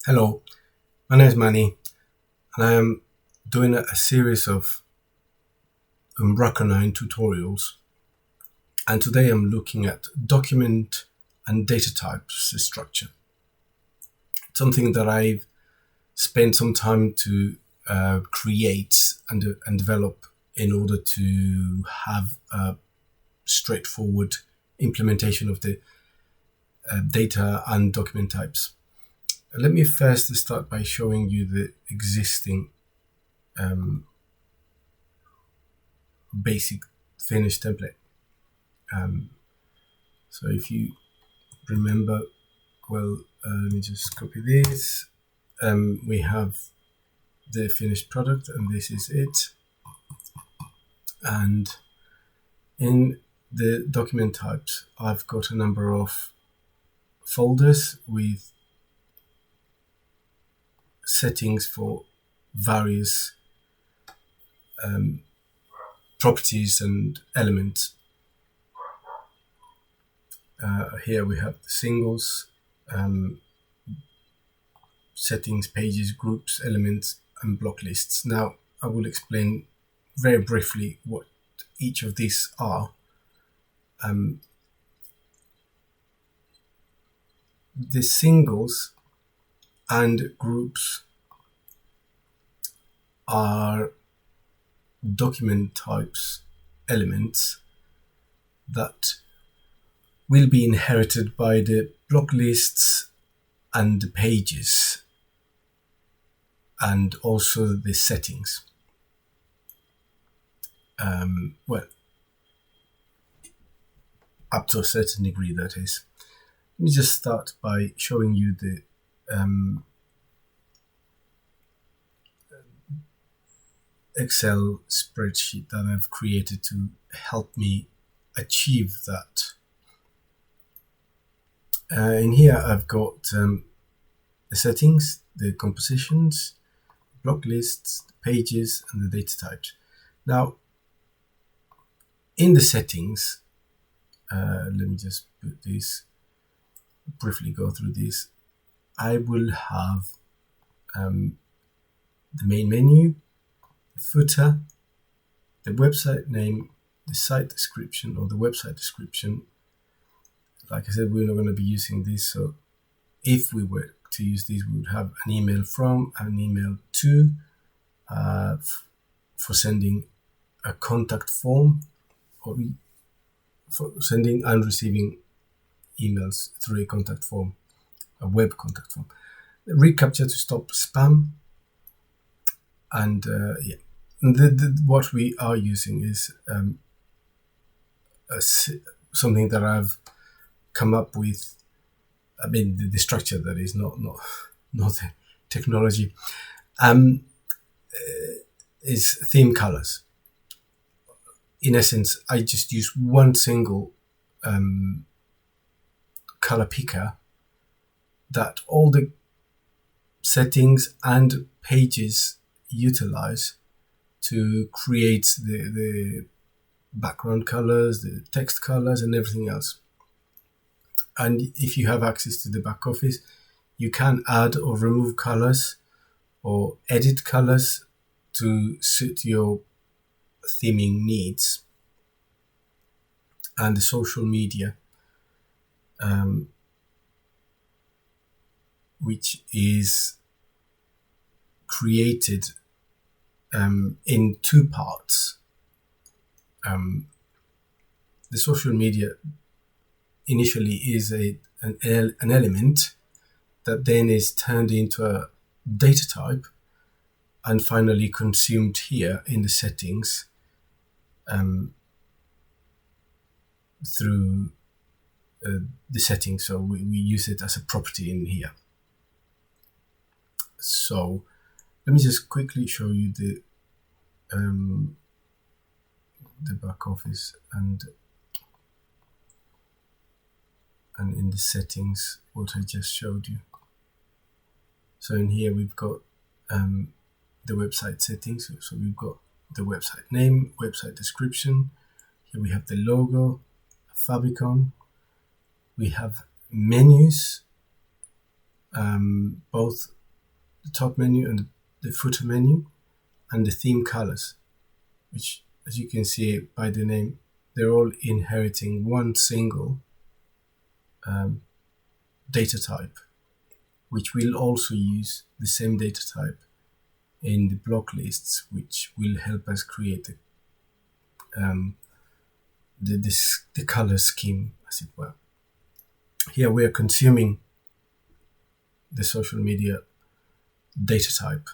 Hello, my name is Manny, and I am doing a series of Umbraco 9 tutorials. And today I'm looking at document and data types structure. Something that I've spent some time to create and develop in order to have a straightforward implementation of the data and document types. Let me first start by showing you the existing basic finished template. So if you remember, let me just copy this. We have the finished product, and this is it. And in the document types, I've got a number of folders with settings for various properties and elements. Here we have the singles, settings, pages, groups, elements, and block lists. Now, I will explain very briefly what each of these are. The singles and groups are document types elements that will be inherited by the block lists and the pages and also the settings. Up to a certain degree, that is. Let me just start by showing you the Excel spreadsheet that I've created to help me achieve that. In here I've got the settings, the compositions, block lists, pages, and the data types. Now, in the settings, let me just put this, briefly go through this. I will have the main menu, the footer, the website name, the site description or the website description. Like I said, we're not going to be using this, so if we were to use these, we would have an email from, an email to, for sending a contact form, or for sending and receiving emails through a contact form, a web contact form. The reCAPTCHA to stop spam, and what we are using is something that I've come up with. I mean, the structure that is not the technology, is theme colors. In essence, I just use one single color picker that all the settings and pages utilize to create the background colors, the text colors, and everything else. And if you have access to the back office, you can add or remove colors or edit colors to suit your theming needs. And the social media, which is created in two parts. The social media initially is an element that then is turned into a data type and finally consumed here in the settings through the settings. So we use it as a property in here. So let me just quickly show you the back office and in the settings what I just showed you. So in here we've got the website settings. So we've got the website name, website description. Here we have the logo, a favicon. We have menus, both the top menu and the footer menu, and the theme colors, which, as you can see by the name, they're all inheriting one single data type, which will also use the same data type in the block lists, which will help us create the color scheme, as it were. Here we are consuming the social media data type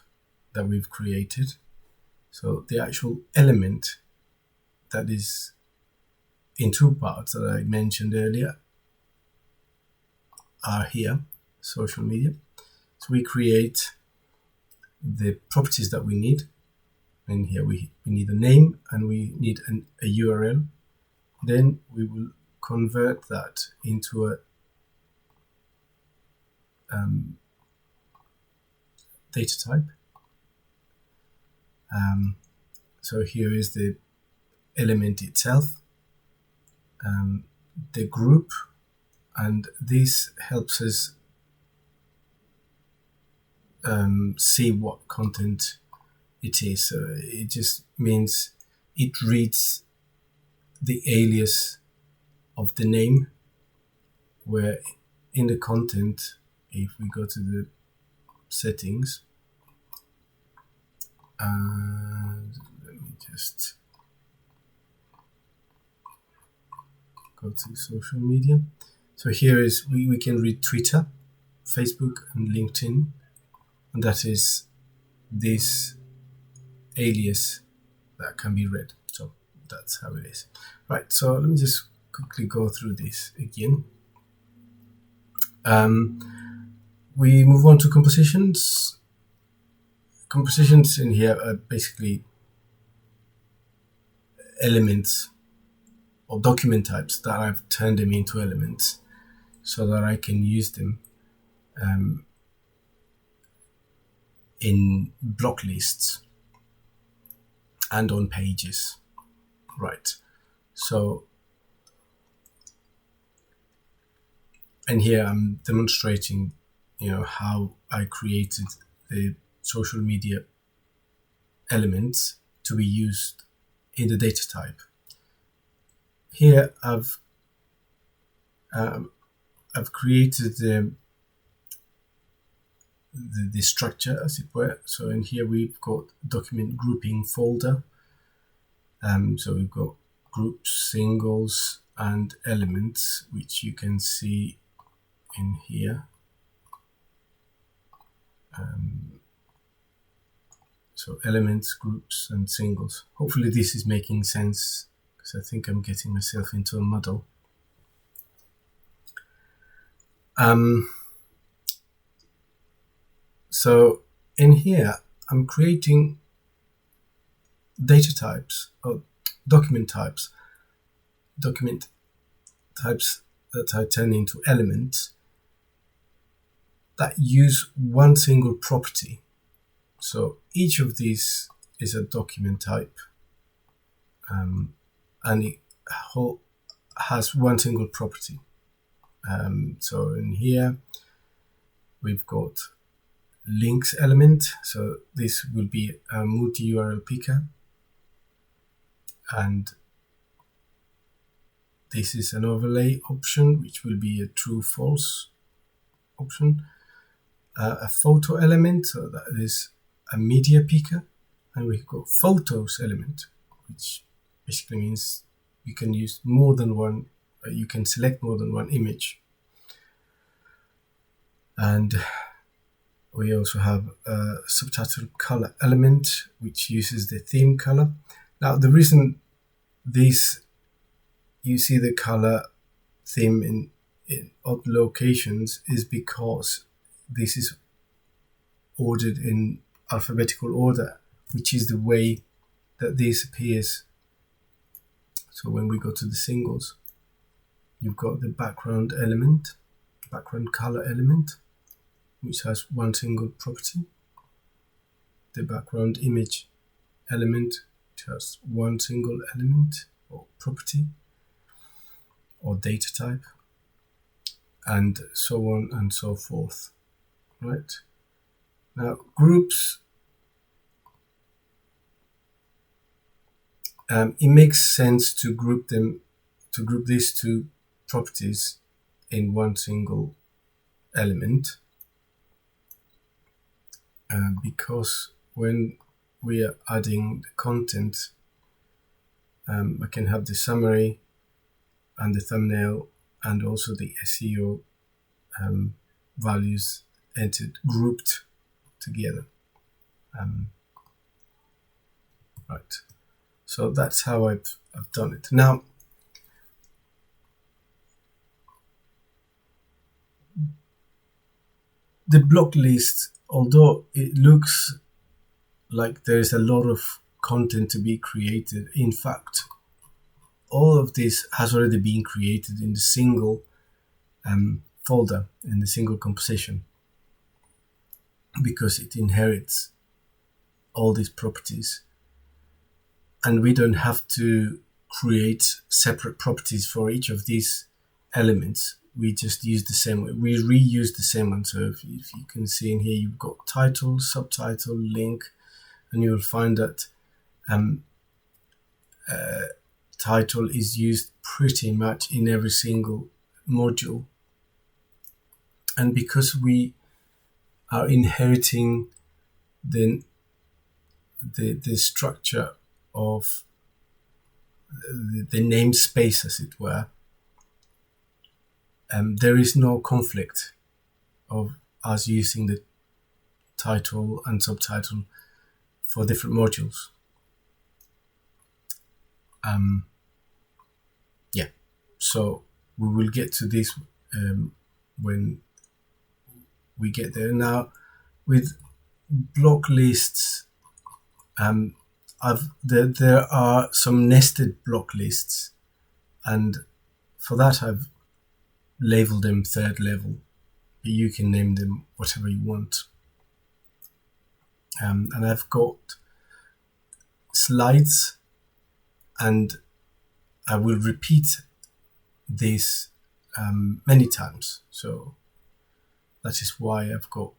that we've created. So the actual element that is in two parts that I mentioned earlier are here, social media. So we create the properties that we need. And here we need a name and we need a URL. Then we will convert that into a data type. So here is the element itself, the group, and this helps us see what content it is. So it just means it reads the alias of the name, where in the content, if we go to the settings, and let me just go to social media. So here is, we can read Twitter, Facebook and LinkedIn, and that is this alias that can be read. So that's how it is. Right, so let me just quickly go through this again. We move on to compositions. Compositions in here are basically elements or document types that I've turned them into elements so that I can use them in block lists and on pages. Right, so, and here I'm demonstrating, how I created the social media elements to be used in the data type. Here I've created the structure, as it were. So in here we've got document grouping folder. So we've got groups, singles, and elements, which you can see in here. So elements, groups, and singles. Hopefully this is making sense, because I think I'm getting myself into a muddle. So in here, I'm creating data types or document types that I turn into elements that use one single property. So each of these is a document type, and it has one single property. So in here we've got links element. So this will be a multi-URL picker, and this is an overlay option, which will be a true-false option. A photo element, so that is a media picker, and we've got photos element, which basically means you can use more than one, you can select more than one image. And we also have a subtitle color element, which uses the theme color. Now, the reason you see the color theme in odd locations is because this is ordered in alphabetical order, which is the way that this appears. So when we go to the singles, you've got the background element, background color element, which has one single property. The background image element, which has one single element or property or data type, and so on and so forth. right? Now groups, it makes sense to group these two properties in one single element, because when we are adding the content, I can have the summary and the thumbnail and also the SEO values entered, grouped together. Right. So that's how I've done it. Now, the block list, although it looks like there's a lot of content to be created, in fact, all of this has already been created in the single folder, in the single composition, because it inherits all these properties. And we don't have to create separate properties for each of these elements. We just use the same way. We reuse the same one. So if you can see in here, you've got title, subtitle, link, and you'll find that title is used pretty much in every single module. And because we are inheriting the structure of the namespace, as it were, there is no conflict of us using the title and subtitle for different modules. Yeah, so we will get to this when we get there. Now, with block lists, there are some nested block lists, and for that I've labeled them third level. You can name them whatever you want. And I've got slides, and I will repeat this many times. So that is why I've got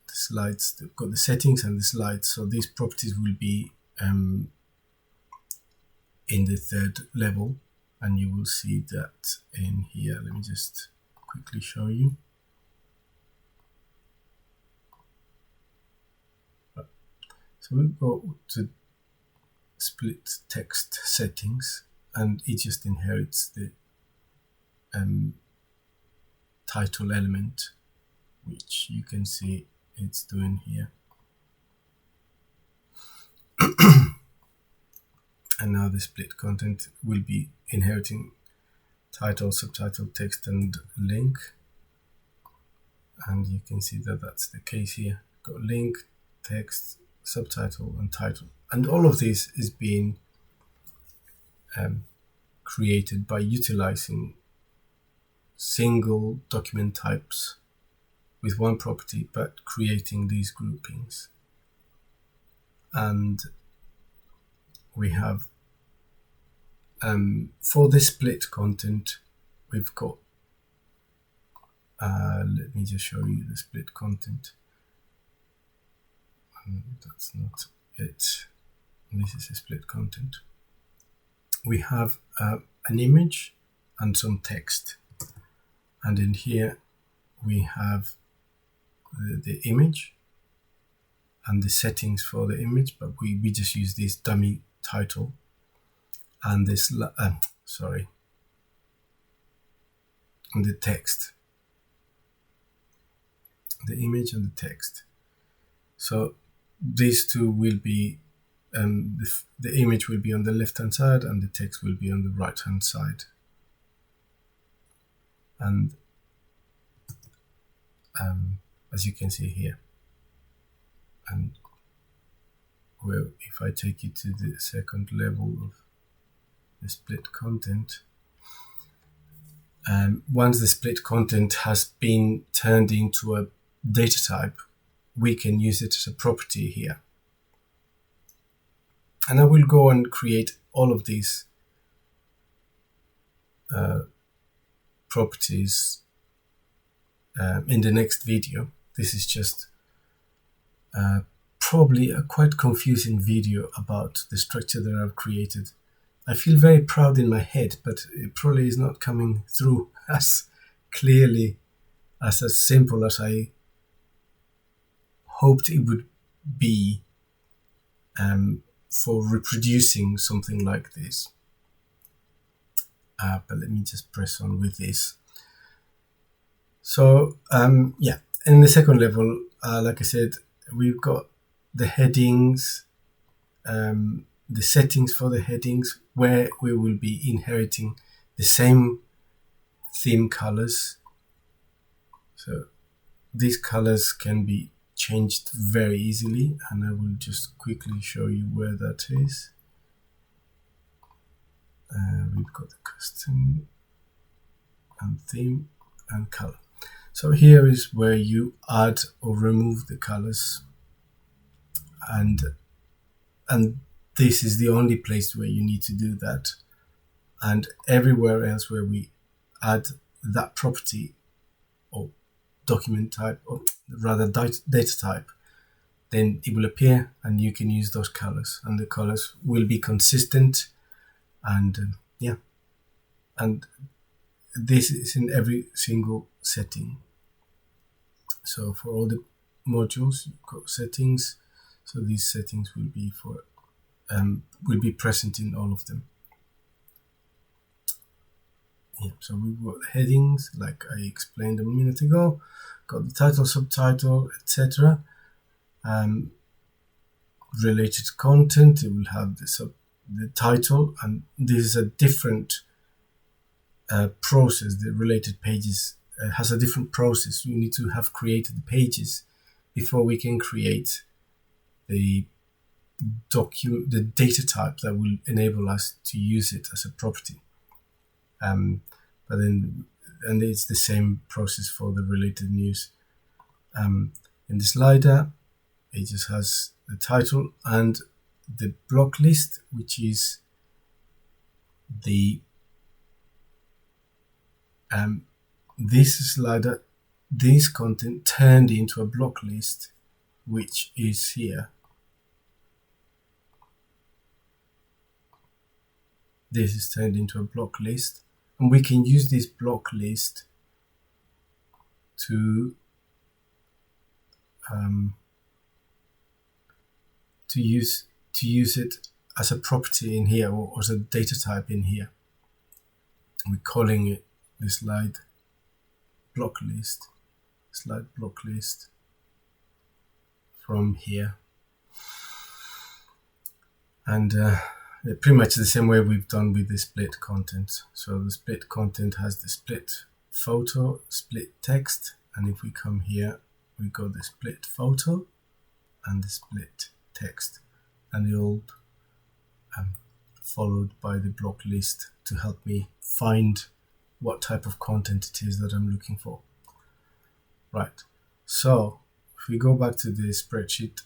the slides. They've got the settings and the slides. So these properties will be in the third level, and you will see that in here. Let me just quickly show you. So we go to split text settings, and it just inherits the title element, which you can see it's doing here. And now the split content will be inheriting title, subtitle, text, and link. And you can see that that's the case here. Got link, text, subtitle, and title. And all of this is being created by utilizing single document types with one property, but creating these groupings. And we have, for the split content, we've got, let me just show you the split content. That's not it. This is a split content. We have an image and some text. And in here, we have the image and the settings for the image, but we just use this dummy title and this, and the text, the image and the text. So these two will be, the image will be on the left hand side and the text will be on the right hand side. And as you can see here, and well, if I take you to the second level of the split content, once the split content has been turned into a data type, we can use it as a property here. And I will go and create all of these properties in the next video. this is just probably a quite confusing video about the structure that I've created. I feel very proud in my head, but it probably is not coming through as clearly, as simple as I hoped it would be for reproducing something like this. But let me just press on with this. So yeah, in the second level, like I said, we've got the headings, the settings for the headings, where we will be inheriting the same theme colors. So these colors can be changed very easily, and I will just quickly show you where that is. We've got the custom and theme and color. So here is where you add or remove the colors, and this is the only place where you need to do that. And everywhere else where we add that property or document type, or rather data type, then it will appear and you can use those colors, and the colors will be consistent. And yeah, and this is in every single setting. So for all the modules, you've got settings. So these settings will be for will be present in all of them. Yeah, so we've got headings, like I explained a minute ago. Got the title, subtitle, etc. Related content, it will have the title, and this is a different process. The related pages has a different process. You need to have created the pages before we can create the data type that will enable us to use it as a property. But then, and it's the same process for the related news. In the slider, it just has the title and the block list, which is the this slider, this content turned into a block list, which is here. This is turned into a block list, and we can use this block list to use it as a property in here, or as a data type in here. We're calling it the slide block list from here. And pretty much the same way we've done with the split content. So the split content has the split photo, split text, and if we come here, we got the split photo and the split text, and the old followed by the block list to help me find what type of content it is that I'm looking for. Right, so if we go back to the spreadsheet,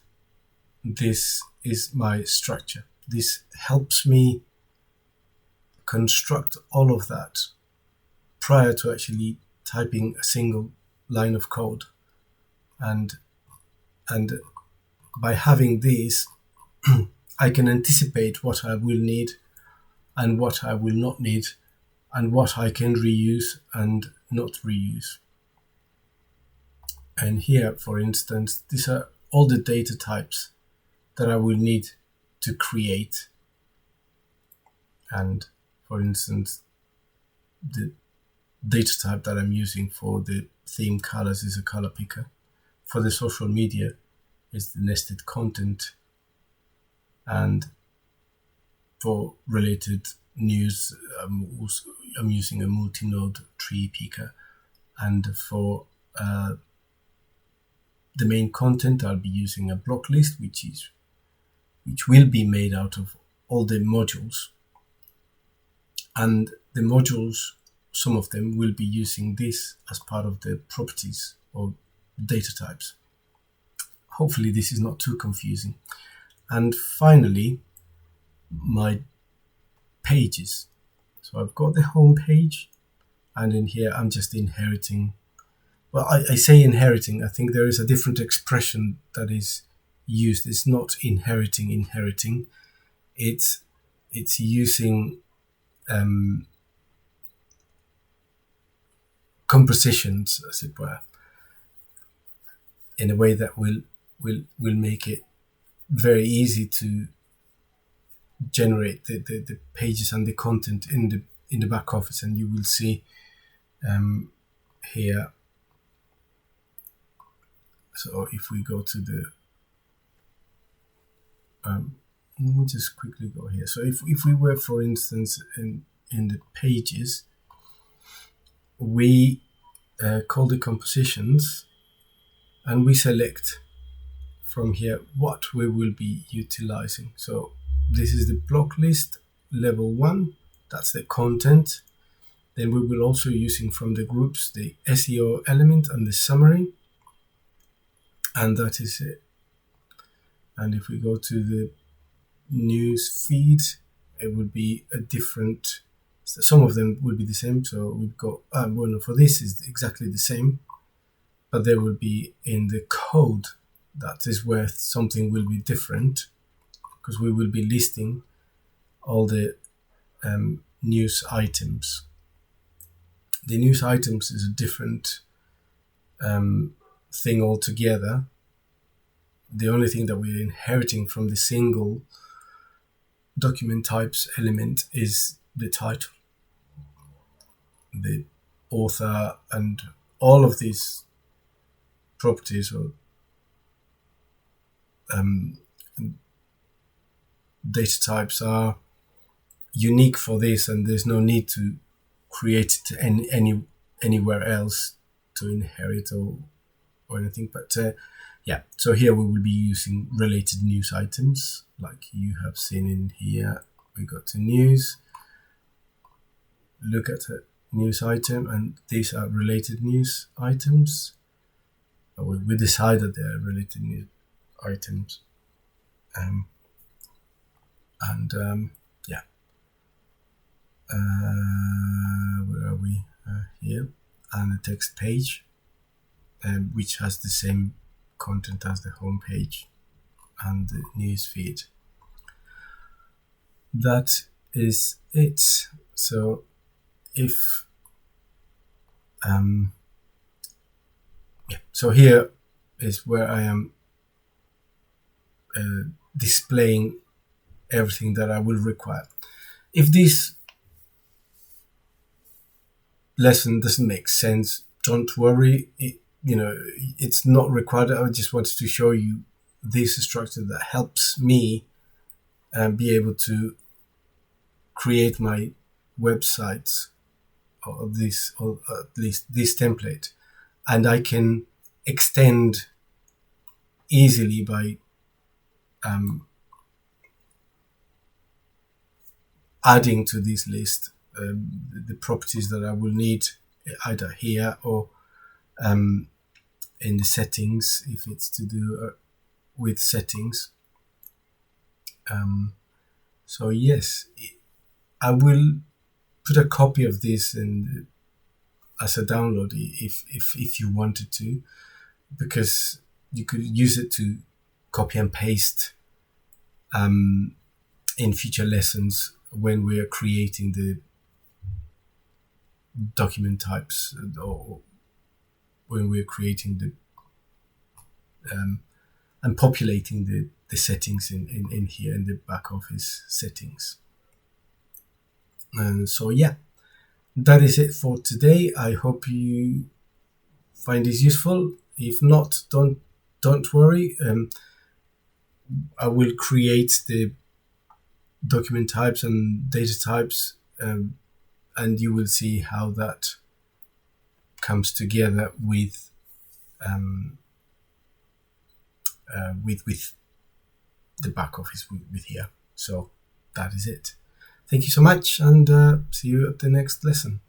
this is my structure. This helps me construct all of that prior to actually typing a single line of code. And by having these, I can anticipate what I will need and what I will not need, and what I can reuse and not reuse. And here, for instance, these are all the data types that I will need to create. And for instance, the data type that I'm using for the theme colors is a color picker. For the social media is the nested content, and for related news I'm using a multi-node tree picker, and for the main content I'll be using a block list, which will be made out of all the modules, and the modules, some of them will be using this as part of the properties or data types. Hopefully this is not too confusing. And finally, my pages. So I've got the home page, and in here I'm just inheriting well, I say inheriting. I think there is a different expression that is used. It's not inheriting. It's using compositions, as it were, in a way that will make it very easy to generate the pages and the content in the back office. And you will see here. So if we go to the let me just quickly go here. So if we were, for instance, in the pages, we call the compositions, and we select from here what we will be utilizing. So this is the block list level 1. That's the content. Then we will also using from the groups the SEO element and the summary, and that is it. And if we go to the news feed, it would be a different. Some of them will be the same. So we've got well, for this is exactly the same, but there will be in the code that is where something will be different, because we will be listing all the news items. The news items is a different thing altogether. The only thing that we're inheriting from the single document types element is the title, the author, and all of these properties or data types are unique for this, and there's no need to create it anywhere else to inherit or anything. But yeah, so here we will be using related news items like you have seen in here. We go to news, look at a news item, and these are related news items. We decided they are related news items. Yeah. Where are we? Here. And the text page, which has the same content as the home page and the news feed. That is it. So if so here is where I am displaying everything that I will require. If this lesson doesn't make sense, don't worry. It's not required. I just wanted to show you this structure that helps me be able to create my websites, or at least this template, and I can extend easily by adding to this list the properties that I will need either here or in the settings, if it's to do with settings. So yes, I will put a copy of this as a download if you wanted to, because you could use it to copy and paste in future lessons when we are creating the document types, or when we're creating the and populating the settings in here in the back office settings. And so yeah, that is it for today. I hope you find this useful. If not, don't worry. I will create the document types and data types, and you will see how that comes together with the back office with here. So that is it. Thank you so much, and see you at the next lesson.